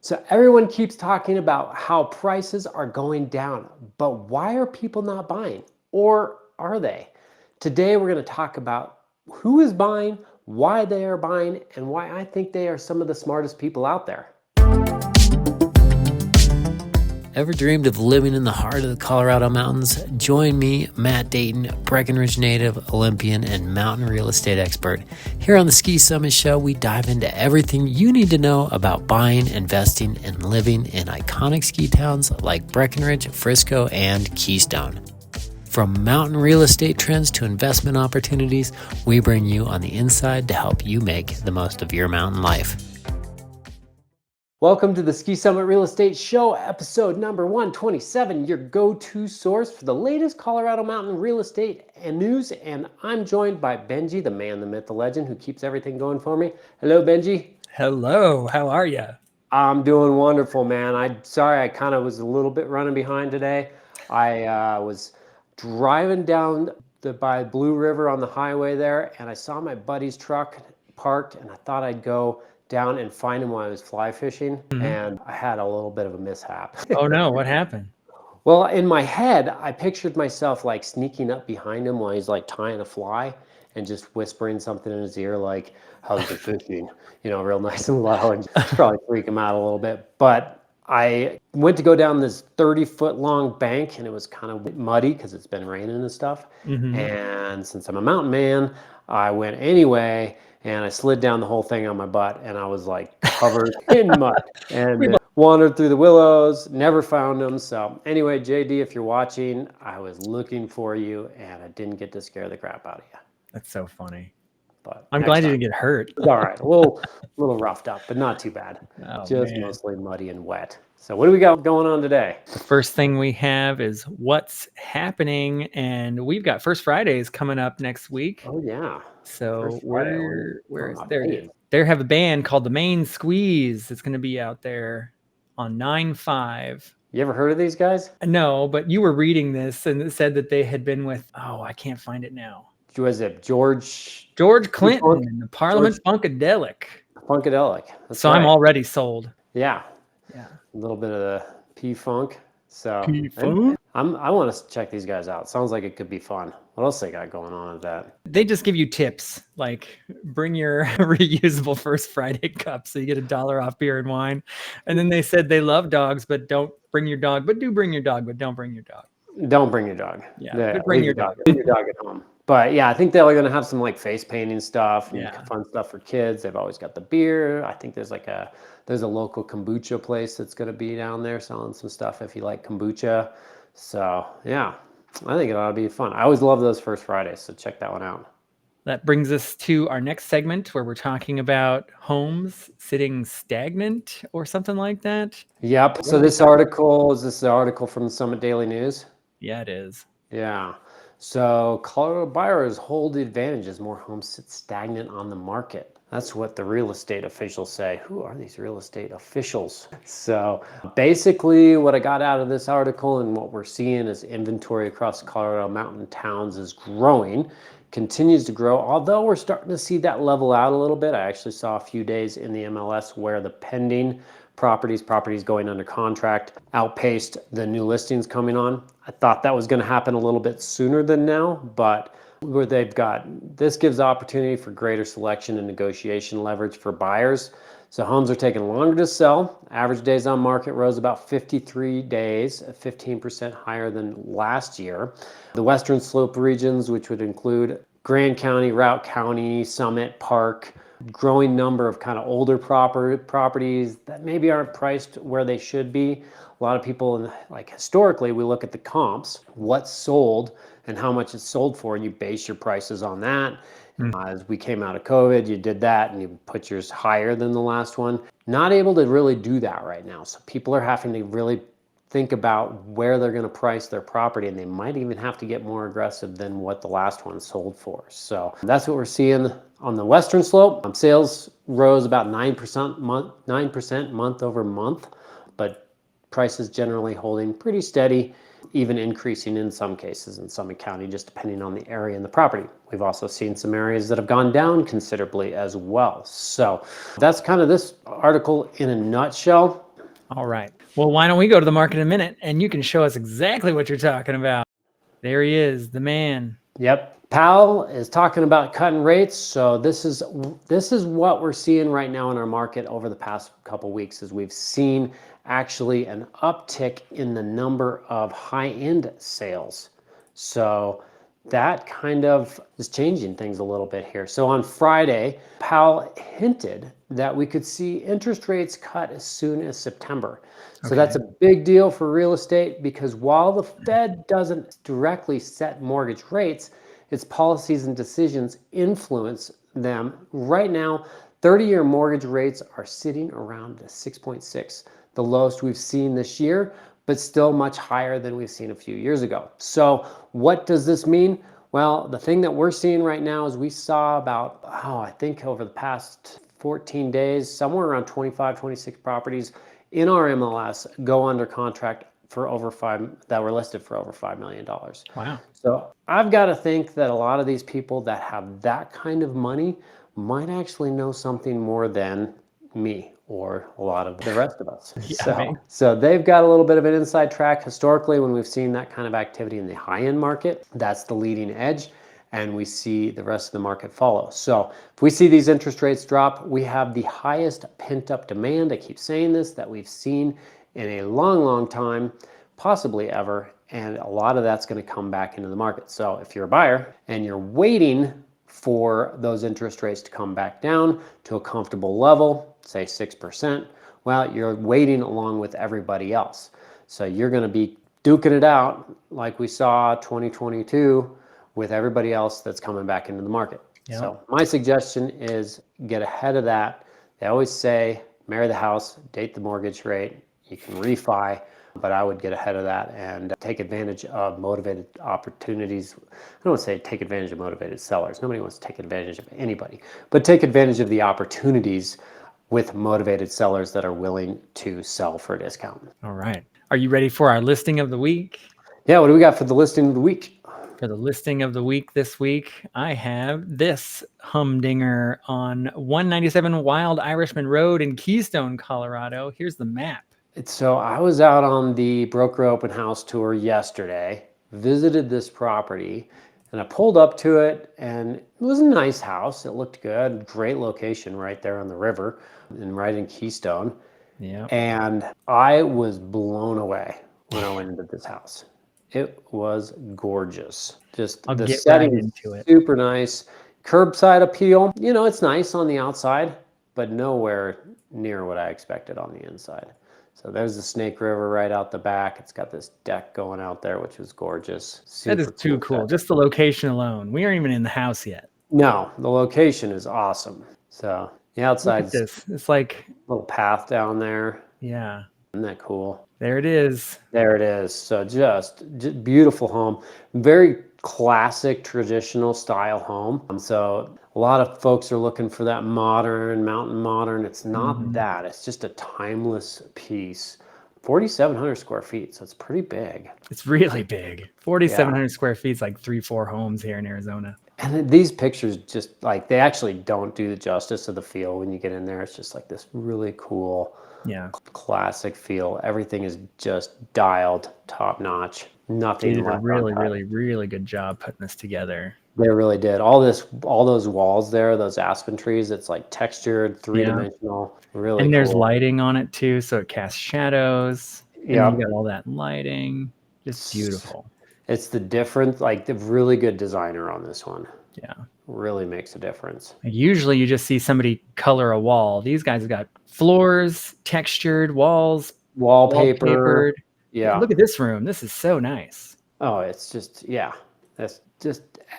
So everyone keeps talking about how prices are going down, but why are people not buying? Or are they? Today we're going to talk about who is buying, why they are buying, and why I think they are some of the smartest people out there. Ever dreamed of living in the heart of the Colorado mountains? Join me, Matt Dayton, Breckenridge native, Olympian, and mountain real estate expert. Here on the Ski Summit Show, we dive into everything you need to know about buying, investing, and living in iconic ski towns like Breckenridge, Frisco, and Keystone. From mountain real estate trends to investment opportunities, we bring you on the inside to help you make the most of your mountain life. Welcome to the Ski Summit Real Estate Show, episode number 127, your go-to source for the latest Colorado mountain real estate and news. And I'm joined by Benji, the man, the myth, the legend, who keeps everything going for me. Hello, Benji. Hello, how are you? I'm doing wonderful, man. I kind of was a little bit running behind today. I was driving down by Blue River on the highway there, and I saw my buddy's truck parked, and I thought I'd go down and find him while I was fly fishing, and I had a little bit of a mishap. Oh no, what happened? Well, in my head, I pictured myself like sneaking up behind him while he's like tying a fly and just whispering something in his ear like, "How's the fishing?" You know, real nice and low, and probably freak him out a little bit. But I went to go down this 30-foot long bank, and it was kind of muddy because it's been raining and stuff. And since I'm a mountain man, I went anyway. And I slid down the whole thing on my butt, and I was like covered in mud and wandered through the willows, never found them. So anyway, JD, if you're watching, I was looking for you, and I didn't get to scare the crap out of you. That's so funny. But I'm glad you didn't get hurt. It's all right. A little roughed up, but not too bad. Just mostly muddy and wet. So what do we got going on today? The first thing we have is what's happening, and we've got First Fridays coming up next week. Oh yeah. So they have a band called the Main Squeeze. It's going to be out there on 9/5. You ever heard of these guys? No, but you were reading this, and it said that they had been with, I can't find it now. Was it George Clinton and the Parliament Funkadelic. Funkadelic. So right. I'm already sold. Yeah. A little bit of the P-Funk. So P-Funk? I want to check these guys out. Sounds like it could be fun. What else they got going on with that? They just give you tips, like bring your reusable First Friday cup so you get $1 off beer and wine. And then they said they love dogs, but don't bring your dog. But do bring your dog, but don't bring your dog. Don't bring your dog. Yeah, bring your dog. Leave your dog at home. But yeah, I think they're going to have some like face painting stuff, and fun stuff for kids. They've always got the beer. I think there's a local kombucha place that's going to be down there selling some stuff if you like kombucha. So yeah, I think it ought to be fun. I always love those First Fridays, so check that one out. That brings us to our next segment where we're talking about homes sitting stagnant or something like that. Yep. So this article is the article from the Summit Daily News? Yeah, it is. Yeah. So Colorado buyers hold the advantage as more homes sit stagnant on the market. That's what the real estate officials say. Who are these real estate officials? So basically what I got out of this article and what we're seeing is inventory across Colorado mountain towns is growing, continues to grow, although we're starting to see that level out a little bit. I actually saw a few days in the MLS where the pending properties going under contract outpaced the new listings coming on. I thought that was going to happen a little bit sooner than now, but where this gives opportunity for greater selection and negotiation leverage for buyers. So homes are taking longer to sell. Average days on market rose about 53 days, 15% higher than last year. The Western Slope regions, which would include Grand County, Routt County, Summit, Park, growing number of kind of older properties that maybe aren't priced where they should be. A lot of people, like historically, we look at the comps, what's sold and how much it's sold for, and you base your prices on that. As we came out of COVID, you did that and you put yours higher than the last one. Not able to really do that right now. So people are having to really think about where they're going to price their property, and they might even have to get more aggressive than what the last one sold for. So that's what we're seeing on the Western Slope. Sales rose about 9% month over month, but prices generally holding pretty steady, even increasing in some cases in Summit County, just depending on the area and the property. We've also seen some areas that have gone down considerably as well. So that's kind of this article in a nutshell. All right. Well, why don't we go to the market in a minute and you can show us exactly what you're talking about. There he is, the man. Yep. Powell is talking about cutting rates. So this is what we're seeing right now in our market over the past couple weeks is we've seen actually an uptick in the number of high-end sales. So that kind of is changing things a little bit here. So on Friday, Powell hinted that we could see interest rates cut as soon as September. So that's a big deal for real estate because while the Fed doesn't directly set mortgage rates, its policies and decisions influence them. Right now, 30-year mortgage rates are sitting around 6.6, the lowest we've seen this year, but still much higher than we've seen a few years ago. So what does this mean? Well, the thing that we're seeing right now is we saw about, I think over the past 14 days, somewhere around 25, 26 properties in our MLS go under contract for over that were listed for over $5 million. Wow. So I've got to think that a lot of these people that have that kind of money might actually know something more than me or a lot of the rest of us. So they've got a little bit of an inside track. Historically, when we've seen that kind of activity in the high-end market, that's the leading edge, and we see the rest of the market follow. So if we see these interest rates drop, we have the highest pent-up demand, I keep saying this, that we've seen in a long, long time, possibly ever, and a lot of that's going to come back into the market. So if you're a buyer and you're waiting for those interest rates to come back down to a comfortable level, say 6%, well, you're waiting along with everybody else. So you're going to be duking it out like we saw 2022 with everybody else that's coming back into the market. Yep. So my suggestion is get ahead of that. They always say, marry the house, date the mortgage rate. You can refi, but I would get ahead of that and take advantage of motivated opportunities. I don't want to say take advantage of motivated sellers. Nobody wants to take advantage of anybody, but take advantage of the opportunities with motivated sellers that are willing to sell for a discount. All right. Are you ready for our listing of the week? Yeah, what do we got for the listing of the week? For the listing of the week this week, I have this humdinger on 197 Wild Irishman Road in Keystone, Colorado. Here's the map. So I was out on the broker open house tour yesterday, visited this property, and I pulled up to it, and it was a nice house. It looked good, great location right there on the river and right in Keystone. Yeah. And I was blown away when I went into this house. It was gorgeous. Just the setting into it. Super nice. Curbside appeal. You know, it's nice on the outside, but nowhere near what I expected on the inside. So there's the Snake River right out the back. It's got this deck going out there, which is gorgeous. That is too cool. Just the location alone. We aren't even in the house yet. No, the location is awesome. So the outside, it's like a little path down there. Yeah. Isn't that cool? There it is. There it is. So just beautiful home. Very classic, traditional style home. So a lot of folks are looking for that modern, mountain modern. It's not that. It's just a timeless piece. 4,700 square feet, so it's pretty big. It's really big. 4,700 square feet is like 3-4 homes here in Arizona. And these pictures just like, they actually don't do the justice of the feel when you get in there. It's just like this really cool, classic feel. Everything is just dialed top notch. Nothing. They did a really good job putting this together. They really did. All those walls there, those aspen trees, it's like textured, three-dimensional, really And there's cool. lighting on it too, so it casts shadows. Yeah. You got all that lighting. Just beautiful. It's the difference, like the really good designer on this one. Yeah. Really makes a difference. Usually you just see somebody color a wall. These guys have got floors, textured walls, wallpapered. Yeah. Look at this room. This is so nice. Oh, it's just,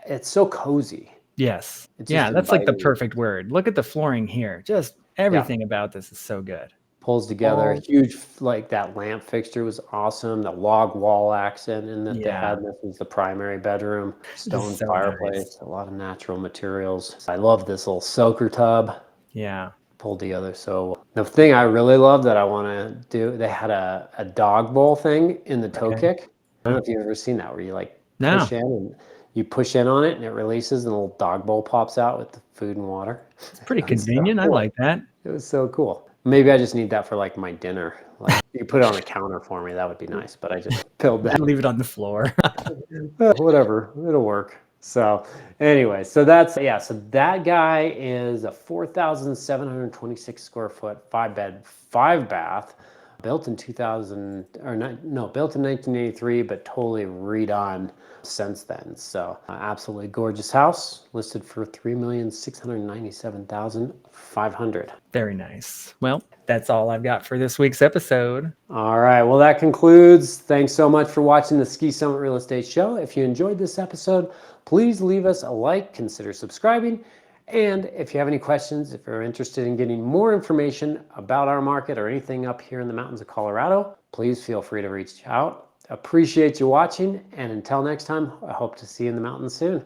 it's so cozy. Yes. Yeah, that's like the perfect word. Look at the flooring here. Just everything about this is so good. Pulls together. Huge, like that lamp fixture was awesome. The log wall accent in that they had. This was the primary bedroom. Stone fireplace. A lot of natural materials. I love this little soaker tub. Yeah. Pulled together. So the thing I really love that I want to do, they had a dog bowl thing in the toe kick. I don't know if you've ever seen that, where you like push in and you push in on it and it releases and a little dog bowl pops out with the food and water. It's pretty convenient. I like that. It was so cool. Maybe I just need that for like my dinner. Like you put it on the counter for me, that would be nice. But I just build that. Leave it on the floor. Whatever, it'll work. So anyway, so that's, yeah, so that guy is a 4,726 square foot, 5-bed, 5-bath, built in 2000, or no, built in 1983, but totally redone since then. So absolutely gorgeous house, listed for $3,697,500. Very nice. Well, that's all I've got for this week's episode. All right, well, that concludes. Thanks so much for watching the Ski Summit Real Estate Show. If you enjoyed this episode, please leave us a like, consider subscribing. And if you have any questions, if you're interested in getting more information about our market or anything up here in the mountains of Colorado, please feel free to reach out. Appreciate you watching. And until next time, I hope to see you in the mountains soon.